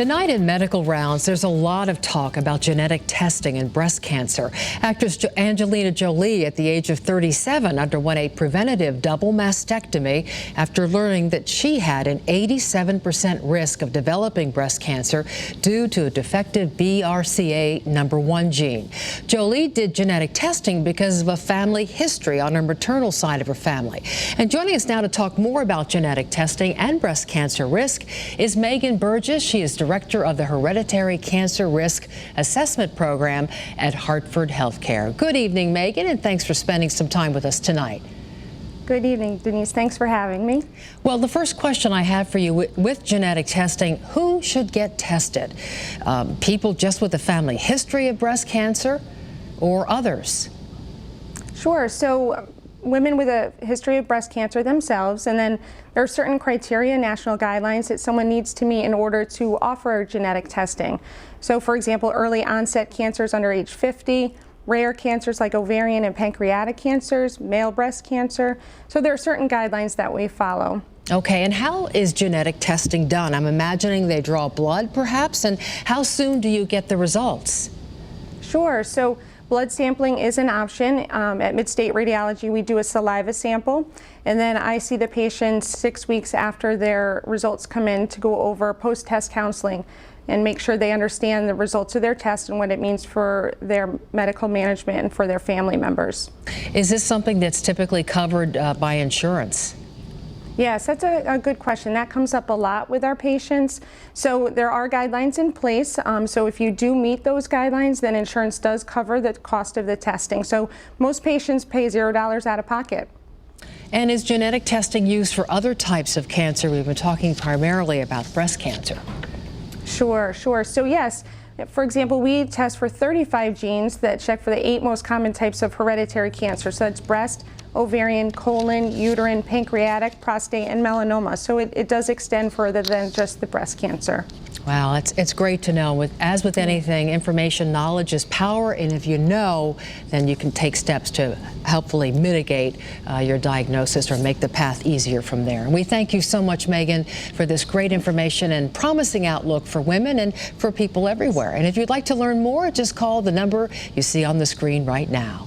Tonight in Medical Rounds, there's a lot of talk about genetic testing and breast cancer. Actress Angelina Jolie, at the age of 37, underwent a preventative double mastectomy after learning that she had an 87% risk of developing breast cancer due to a defective BRCA1 gene. Jolie did genetic testing because of a family history on her maternal side of her family. And joining us now to talk more about genetic testing and breast cancer risk is Megan Burgess. She is Director of the Hereditary Cancer Risk Assessment Program at Hartford HealthCare. Good evening, Megan, and thanks for spending some time with us tonight. Good evening, Denise. Thanks for having me. Well, the first question I have for you with genetic testing, who should get tested? People just with a family history of breast cancer or others? Sure. So women with a history of breast cancer themselves, and then there are certain criteria, national guidelines that someone needs to meet in order to offer genetic testing. So for example, early onset cancers under age 50, rare cancers like ovarian and pancreatic cancers, male breast cancer. So there are certain guidelines that we follow. Okay, and how is genetic testing done? I'm imagining they draw blood perhaps, and how soon do you get the results? Sure. So blood sampling is an option. At Mid-State Radiology, we do a saliva sample, and then I see the patients 6 weeks after their results come in to go over post-test counseling and make sure they understand the results of their test and what it means for their medical management and for their family members. Is this something that's typically covered by insurance? Yes, that's a good question. That comes up a lot with our patients. So there are guidelines in place. So if you do meet those guidelines, then insurance does cover the cost of the testing. So most patients pay $0 out of pocket. And is genetic testing used for other types of cancer? We've been talking primarily about breast cancer. Sure. So yes, for example, we test for 35 genes that check for the 8 most common types of hereditary cancer. So that's breast, ovarian, colon, uterine, pancreatic, prostate, and melanoma. So it does extend further than just the breast cancer. Wow, it's great to know. As with anything, information, knowledge is power, and if you know, then you can take steps to helpfully mitigate your diagnosis or make the path easier from there. And we thank you so much, Megan, for this great information and promising outlook for women and for people everywhere. And if you'd like to learn more, just call the number you see on the screen right now.